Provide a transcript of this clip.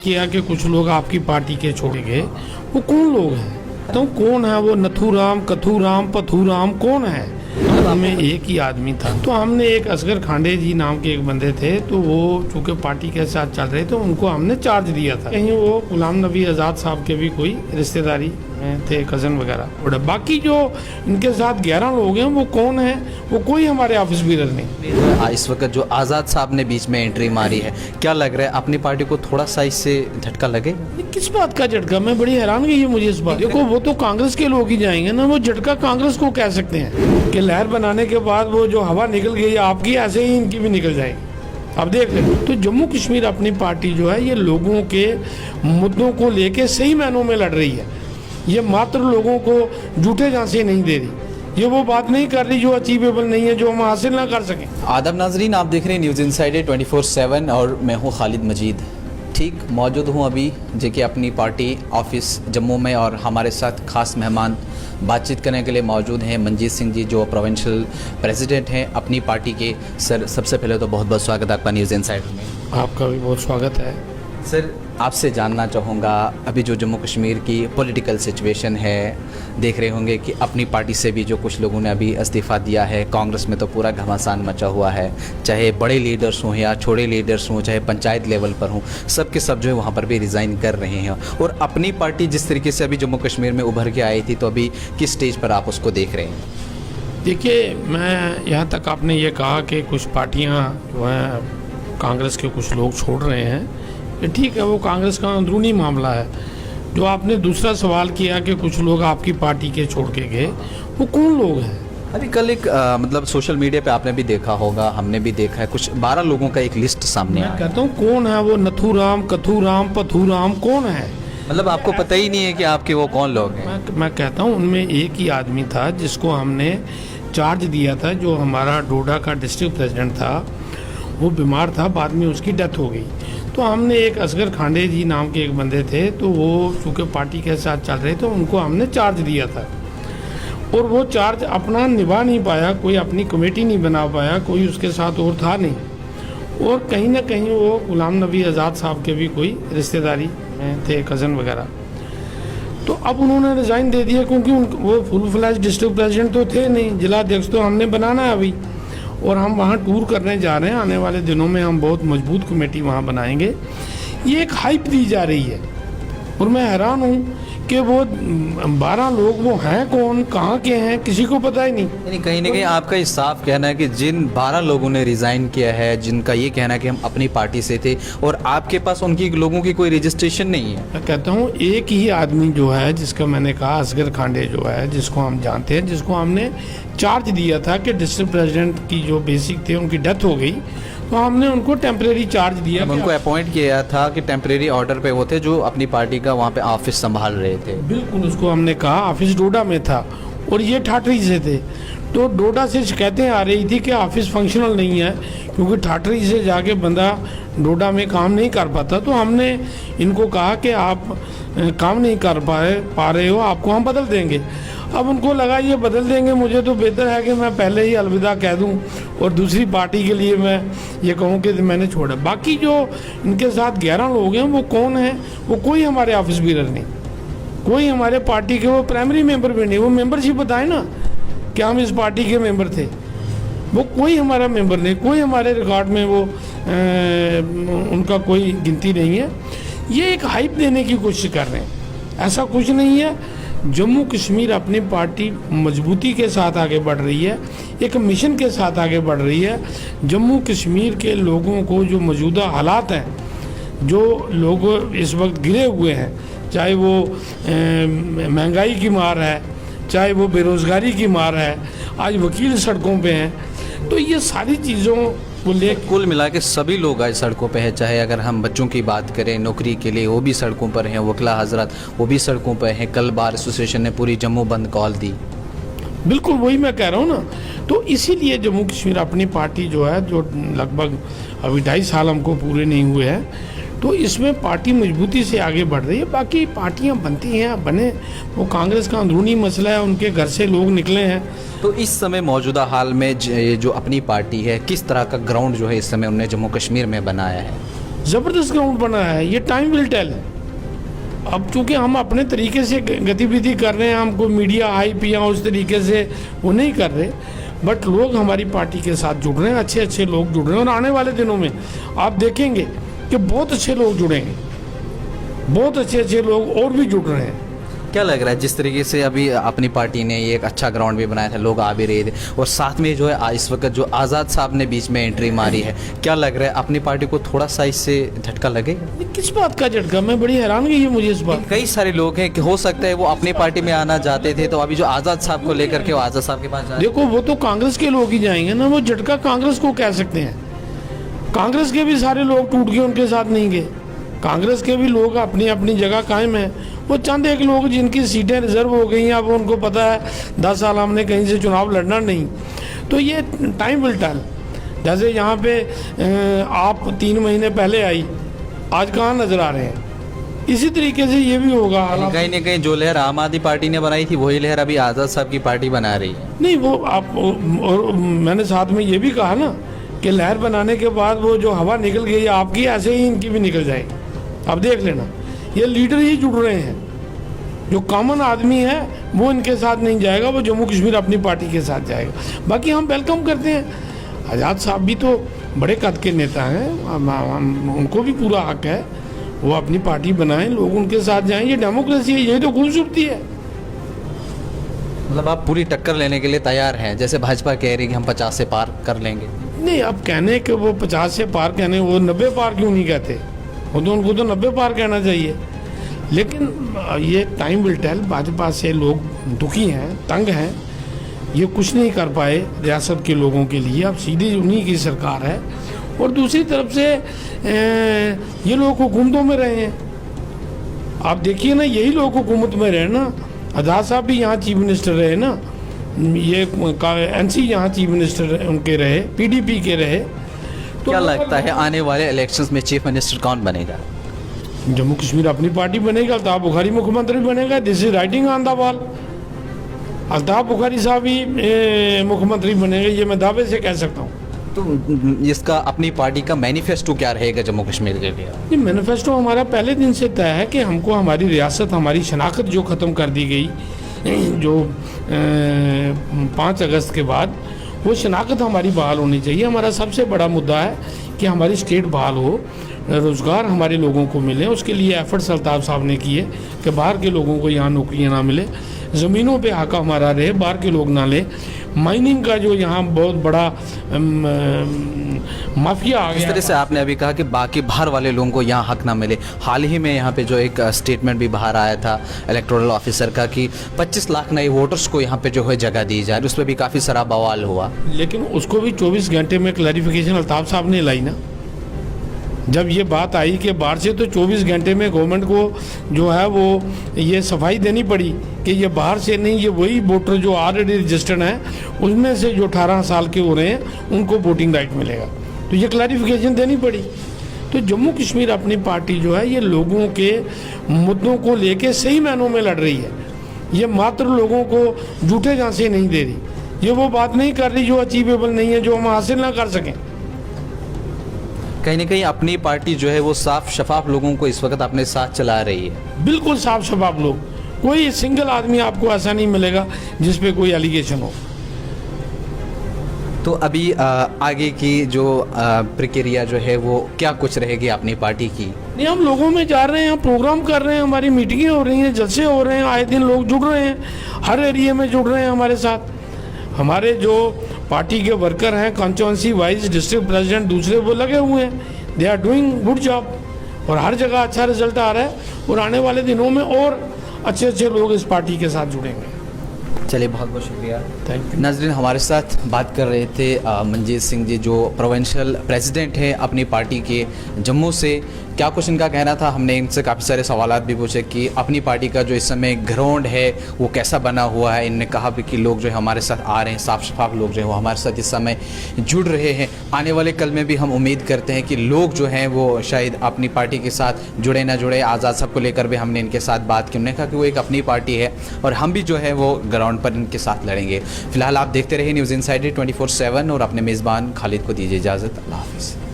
किया कि कुछ लोग आपकी पार्टी के छोड़े गए, वो कौन लोग हैं? तो कौन है वो? नथुराम, कथुराम, पथुराम कौन है? हमें एक ही आदमी था। तो हमने एक असगर खांडे जी नाम के एक बंदे थे, तो वो चूंकि पार्टी के साथ चल रहे थे, उनको हमने चार्ज दिया था। कहीं वो गुलाम नबी आज़ाद साहब के भी कोई रिश्तेदारी में थे, कजन वगैरह। और बाकी जो इनके साथ 11 लोग हैं, वो कौन है? वो कोई हमारे ऑफिस बीरर नहीं। इस वक्त जो आज़ाद साहब ने बीच में एंट्री मारी है, क्या लग रहा है अपनी पार्टी को थोड़ा सा इससे झटका लगे? किस बात का झटका? मैं बड़ी हैरानगी है मुझे इस बात। देखो, वो तो कांग्रेस के लोग ही जाएंगे ना, वो झटका कांग्रेस को कह सकते हैं कि लहर बनाने के बाद वो जो हवा निकल गई आपकी, ऐसे ही इनकी भी निकल जाएगी। अब देख लें। तो जम्मू कश्मीर अपनी पार्टी जो है, ये लोगों के मुद्दों को लेके सही मायनों में लड़ रही है। ये मात्र लोगों को झूठे झांसे नहीं दे रही, ये वो बात नहीं कर रही जो अचीवेबल नहीं है, जो हम हासिल ना कर सकें। आदाब नाजरीन, आप देख रहे हैं न्यूज़ इनसाइडर 24/7 और मैं हूं खालिद मजीद। ठीक मौजूद हूं अभी जेके अपनी पार्टी ऑफिस जम्मू में, और हमारे साथ खास मेहमान बातचीत करने के लिए मौजूद हैं मनजीत सिंह जी, जो प्रोविंशियल प्रेसिडेंट हैं अपनी पार्टी के। सर, सबसे पहले तो बहुत बहुत स्वागत है आपका न्यूज़ इनसाइडर में। आपका भी बहुत स्वागत है। सर, आपसे जानना चाहूँगा, अभी जो जम्मू कश्मीर की पॉलिटिकल सिचुएशन है, देख रहे होंगे कि अपनी पार्टी से भी जो कुछ लोगों ने अभी इस्तीफ़ा दिया है। कांग्रेस में तो पूरा घमासान मचा हुआ है, चाहे बड़े लीडर्स हों या छोटे लीडर्स हों, चाहे पंचायत लेवल पर हों, सब के सब जो है वहाँ पर भी रिज़ाइन कर रहे हैं। और अपनी पार्टी जिस तरीके से अभी जम्मू कश्मीर में उभर के आई थी, तो अभी किस स्टेज पर आप उसको देख रहे हैं? देखिए, मैं यहाँ तक आपने ये कहा कि कुछ पार्टियाँ जो हैं कांग्रेस के कुछ लोग छोड़ रहे हैं, ये ठीक है, वो कांग्रेस का अंदरूनी मामला है। जो आपने दूसरा सवाल किया कि कुछ लोग आपकी पार्टी के छोड़ के गए, वो कौन लोग हैं? अभी कल एक मतलब सोशल मीडिया पे आपने भी देखा होगा, हमने भी देखा है, कुछ 12 लोगों का एक लिस्ट सामने आया। मैं कहता हूँ कौन है वो? नथुराम, कथुराम, पथुराम कौन है? मतलब आपको पता ही नहीं है कि आपके वो कौन लोग हैं? मैं कहता हूँ उनमें एक ही आदमी था जिसको हमने चार्ज दिया था, जो हमारा डोडा का डिस्ट्रिक्ट प्रेसिडेंट था। वो बीमार था, बाद में उसकी डेथ हो गई। तो हमने एक असगर खांडे जी नाम के एक बंदे थे, तो वो चूँकि पार्टी के साथ चल रहे थे, उनको हमने चार्ज दिया था। और वो चार्ज अपना निभा नहीं पाया, कोई अपनी कमेटी नहीं बना पाया, कोई उसके साथ और था नहीं। और कहीं ना कहीं वो गुलाम नबी आज़ाद साहब के भी कोई रिश्तेदारी में थे, कज़न वगैरह। तो अब उन्होंने रिज़ाइन दे दिया, क्योंकि वो फुल फ्लैश डिस्ट्रिक्ट प्रेसिडेंट तो थे नहीं, जिला अध्यक्ष तो हमने बनाना है अभी। और हम वहाँ टूर करने जा रहे हैं, आने वाले दिनों में हम बहुत मजबूत कमेटी वहाँ बनाएंगे। ये एक हाइप दी जा रही है, और मैं हैरान हूँ कि वो 12 लोग वो हैं कौन, कहाँ के हैं, किसी को पता ही नहीं। यानी कहीं ना कहीं आपका ये साफ कहना है कि जिन 12 लोगों ने रिज़ाइन किया है, जिनका ये कहना है कि हम अपनी पार्टी से थे, और आपके पास उनकी लोगों की कोई रजिस्ट्रेशन नहीं है। मैं कहता हूँ एक ही आदमी जो है, जिसका मैंने कहा असगर खांडे जो है, जिसको हम जानते हैं, जिसको हमने चार्ज दिया था कि डिस्ट्रिक्ट प्रेसिडेंट की जो बेसिक थे उनकी डेथ हो गई, तो हमने उनको टेम्परेरी चार्ज दिया। उनको अपॉइंट किया था कि टेम्परेरी ऑर्डर पे वो थे, जो अपनी पार्टी का वहाँ पे ऑफिस संभाल रहे थे। बिल्कुल, उसको हमने कहा, ऑफिस डोडा में था और ये ठाठरी से थे। तो डोडा से शिकायतें आ रही थी कि ऑफिस फंक्शनल नहीं है, क्योंकि ठाठरी से जाके बंदा डोडा में काम नहीं कर पाता। तो हमने इनको कहा कि आप काम नहीं कर पा रहे हो, आपको हम बदल देंगे। अब उनको लगा ये बदल देंगे, मुझे तो बेहतर है कि मैं पहले ही अलविदा कह दूं और दूसरी पार्टी के लिए मैं ये कहूं कि मैंने छोड़ा। बाकी जो इनके साथ 11 लोग हैं, वो कौन हैं? वो कोई हमारे ऑफिस बीरर नहीं, कोई हमारे पार्टी के वो प्राइमरी मेंबर भी नहीं। वो मेंबरशिप बताए ना कि हम इस पार्टी के मेंबर थे, वो कोई हमारा मेंबर नहीं, कोई हमारे रिकॉर्ड में वो उनका कोई गिनती नहीं है। ये एक हाइप देने की कोशिश कर रहे हैं, ऐसा कुछ नहीं है। जम्मू कश्मीर अपनी पार्टी मजबूती के साथ आगे बढ़ रही है, एक मिशन के साथ आगे बढ़ रही है। जम्मू कश्मीर के लोगों को जो मौजूदा हालात हैं, जो लोग इस वक्त गिरे हुए हैं, चाहे वो महंगाई की मार है, चाहे वो बेरोज़गारी की मार है, आज वकील सड़कों पे हैं, तो ये सारी चीज़ों को ले कुल मिला के सभी लोग आज सड़कों पे हैं। चाहे अगर हम बच्चों की बात करें नौकरी के लिए, वो भी सड़कों पर हैं, वकला हजरत वो भी सड़कों पर हैं। कल बार एसोसिएशन ने पूरी जम्मू बंद कॉल दी। बिल्कुल वही मैं कह रहा हूँ ना। तो इसीलिए जम्मू कश्मीर अपनी पार्टी जो है, जो लगभग अभी 2.5 साल हमको पूरे नहीं हुए हैं, तो इसमें पार्टी मजबूती से आगे बढ़ रही है। बाकी पार्टियां बनती हैं, बने, वो कांग्रेस का अंदरूनी मसला है, उनके घर से लोग निकले हैं। तो इस समय मौजूदा हाल में जो अपनी पार्टी है, किस तरह का ग्राउंड जो है इस समय उन्होंने जम्मू कश्मीर में बनाया है? ज़बरदस्त ग्राउंड बना है, ये टाइम विल टेल। अब चूँकि हम अपने तरीके से गतिविधि कर रहे हैं, हमको मीडिया हाइप या उस तरीके से वो नहीं कर रहे, बट लोग हमारी पार्टी के साथ जुड़ रहे हैं, अच्छे अच्छे लोग जुड़ रहे हैं। और आने वाले दिनों में आप देखेंगे कि बहुत अच्छे लोग जुड़ेंगे, बहुत अच्छे अच्छे लोग और भी जुड़ रहे हैं। क्या लग रहा है जिस तरीके से अभी अपनी पार्टी ने ये एक अच्छा ग्राउंड भी बनाया था, लोग आ भी रहे थे, और साथ में जो है इस वक्त जो आज़ाद साहब ने बीच में एंट्री मारी है, क्या लग रहा है अपनी पार्टी को थोड़ा सा इससे झटका लगेगा? ये किस बात का झटका? मैं बड़ी हैरानगी है मुझे इस बात। कई सारे लोग हैं कि हो सकता है वो अपनी पार्टी में आना चाहते थे, तो अभी जो आज़ाद साहब को लेकर के वो आज़ाद साहब के पास जा रहे हैं। देखो वो तो कांग्रेस के लोग ही जाएंगे ना, वो झटका कांग्रेस को कह सकते हैं। कांग्रेस के भी सारे लोग टूट गए, उनके साथ नहीं गए। कांग्रेस के भी लोग अपनी अपनी जगह कायम हैं। वो चंद एक लोग जिनकी सीटें रिजर्व हो गई हैं, अब उनको पता है 10 साल हमने कहीं से चुनाव लड़ना नहीं, तो ये टाइम विल टेल। जैसे यहाँ पे आप 3 महीने पहले आई, आज कहाँ नज़र आ रहे हैं, इसी तरीके से ये भी होगा। कहीं ना कहीं जो लहर आम आदमी पार्टी ने बनाई थी वही लहर अभी आज़ाद साहब की पार्टी बना रही है। नहीं वो आप, और मैंने साथ में ये भी कहा ना कि लहर बनाने के बाद वो जो हवा निकल गई आपकी, ऐसे ही इनकी भी निकल जाएगी। अब देख लेना, ये लीडर ही जुड़ रहे हैं, जो कॉमन आदमी है वो इनके साथ नहीं जाएगा, वो जम्मू कश्मीर अपनी पार्टी के साथ जाएगा। बाकी हम वेलकम करते हैं। आज़ाद साहब भी तो बड़े कद के नेता हैं, उनको भी पूरा हक है, वो अपनी पार्टी बनाएं, लोग उनके साथ जाएं, ये डेमोक्रेसी है, ये तो खूबसूरती है। मतलब आप पूरी टक्कर लेने के लिए तैयार हैं, जैसे भाजपा कह रही है कि हम 50 से पार कर लेंगे। नहीं, अब कहने कि वो 50 से पार कहने, वो 90 पार क्यों नहीं कहते? वो तो उनको तो 90 पार कहना चाहिए। लेकिन ये टाइम विल टेल। भाजपा से लोग दुखी हैं, तंग हैं, ये कुछ नहीं कर पाए रियासत के लोगों के लिए। अब सीधी उन्हीं की सरकार है, और दूसरी तरफ से ये लोग हुकूमतों में रहे हैं। आप देखिए ना, यही लोग हुकूमत में रहे ना। आज़ाद साहब भी यहाँ चीफ मिनिस्टर रहे ना, ये NC यहाँ चीफ मिनिस्टर उनके रहे, PDP के रहे। तो क्या लगता है आने वाले इलेक्शंस में चीफ मिनिस्टर कौन बनेगा? जम्मू कश्मीर अपनी पार्टी बनेगा, अल्ताफ बुखारी मुख्यमंत्री बनेगा। This is writing on the wall. Altaf Bukhari साहब ही मुख्यमंत्री बनेंगे, ये मैं दावे से कह सकता हूँ। तो इसका अपनी पार्टी का मैनिफेस्टो क्या रहेगा जम्मू कश्मीर के लिए? ये मैनिफेस्टो हमारा पहले दिन से तय है कि हमको हमारी रियासत, हमारी शनाख्त जो ख़त्म कर दी गई जो 5 अगस्त के बाद, वो शनाख्त हमारी बहाल होनी चाहिए। हमारा सबसे बड़ा मुद्दा है कि हमारी स्टेट बहाल हो, रोज़गार हमारे लोगों को मिले। उसके लिए एफर्ट्स अल्ताफ साहब ने किए कि बाहर के लोगों को यहाँ नौकरियाँ ना मिले, ज़मीनों पे हक हमारा रहे, बाहर के लोग ना ले। माइनिंग का जो यहाँ बहुत बड़ा माफिया आ गया। इस तरह से आपने अभी कहा कि बाकी बाहर वाले लोगों को यहाँ हक ना मिले। हाल ही में यहाँ पे जो एक स्टेटमेंट भी बाहर आया था इलेक्टोरल ऑफिसर का कि 25 लाख नए वोटर्स को यहाँ पे जो है जगह दी जाए, उस पर भी काफ़ी सारा बवाल हुआ। लेकिन उसको भी 24 घंटे में क्लैरिफिकेशन अल्ताफ साहब ने लाई ना। जब ये बात आई कि बाहर से, तो 24 घंटे में गवर्नमेंट को जो है वो ये सफाई देनी पड़ी कि ये बाहर से नहीं, ये वही वोटर जो ऑलरेडी रजिस्टर्ड हैं उनमें से जो 18 साल के हो रहे हैं उनको वोटिंग राइट मिलेगा। तो ये क्लैरिफिकेशन देनी पड़ी। तो जम्मू कश्मीर अपनी पार्टी जो है ये लोगों के मुद्दों को लेके सही मायनों में लड़ रही है। ये मात्र लोगों को झूठे झांसे नहीं दे रही, ये वो बात नहीं कर रही जो अचीवेबल नहीं है, जो हम हासिल ना कर सकें। कहीं ना कहीं अपनी पार्टी जो है वो साफ शफाफ लोगों को इस वक्त अपने साथ चला रही है। बिल्कुल साफ शफाफ लोग, कोई सिंगल आदमी आपको ऐसा नहीं मिलेगा जिस पे कोई एलिगेशन हो। तो अभी आगे की जो प्रक्रिया जो है वो क्या कुछ रहेगी अपनी पार्टी की? नहीं, हम लोगों में जा रहे हैं, हम प्रोग्राम कर रहे हैं, हमारी मीटिंगें हो रही हैं, जलसे हो रहे हैं, आए दिन लोग जुड़ रहे हैं, हर एरिया में जुड़ रहे हैं हमारे साथ। हमारे जो पार्टी के वर्कर हैं, कॉन्स्टिट्यूंसी वाइज डिस्ट्रिक्ट प्रेसिडेंट दूसरे, वो लगे हुए हैं, they are doing good job, और हर जगह अच्छा रिजल्ट आ रहा है। और आने वाले दिनों में और अच्छे अच्छे लोग इस पार्टी के साथ जुड़ेंगे। चलिए, बहुत बहुत शुक्रिया। Thank you. नाज़रीन, हमारे साथ बात कर रहे थे मंजीत सिंह जी, जो प्रोविंशियल प्रेसिडेंट हैं अपनी पार्टी के जम्मू से। क्या कुछ इनका कहना था, हमने इनसे काफ़ी सारे सवालात भी पूछे कि अपनी पार्टी का जो इस समय ग्राउंड है वो कैसा बना हुआ है। इनने कहा भी कि लोग जो है हमारे साथ आ रहे हैं, साफ शफाफ लोग जो है वो हमारे साथ इस समय जुड़ रहे हैं। आने वाले कल में भी हम उम्मीद करते हैं कि लोग जो हैं वो शायद अपनी पार्टी के साथ जुड़े ना जुड़े। आज़ाद साहब को लेकर भी हमने इनके साथ बात की, उन्होंने कहा कि वो एक अपनी पार्टी है और हम भी जो है वो ग्राउंड पर इनके साथ लड़ेंगे। फिलहाल आप देखते रहिए न्यूज़ इनसाइडर 24/7 और अपने मेज़बान खालिद को दीजिए इजाज़त। अल्लाह हाफ़िज़।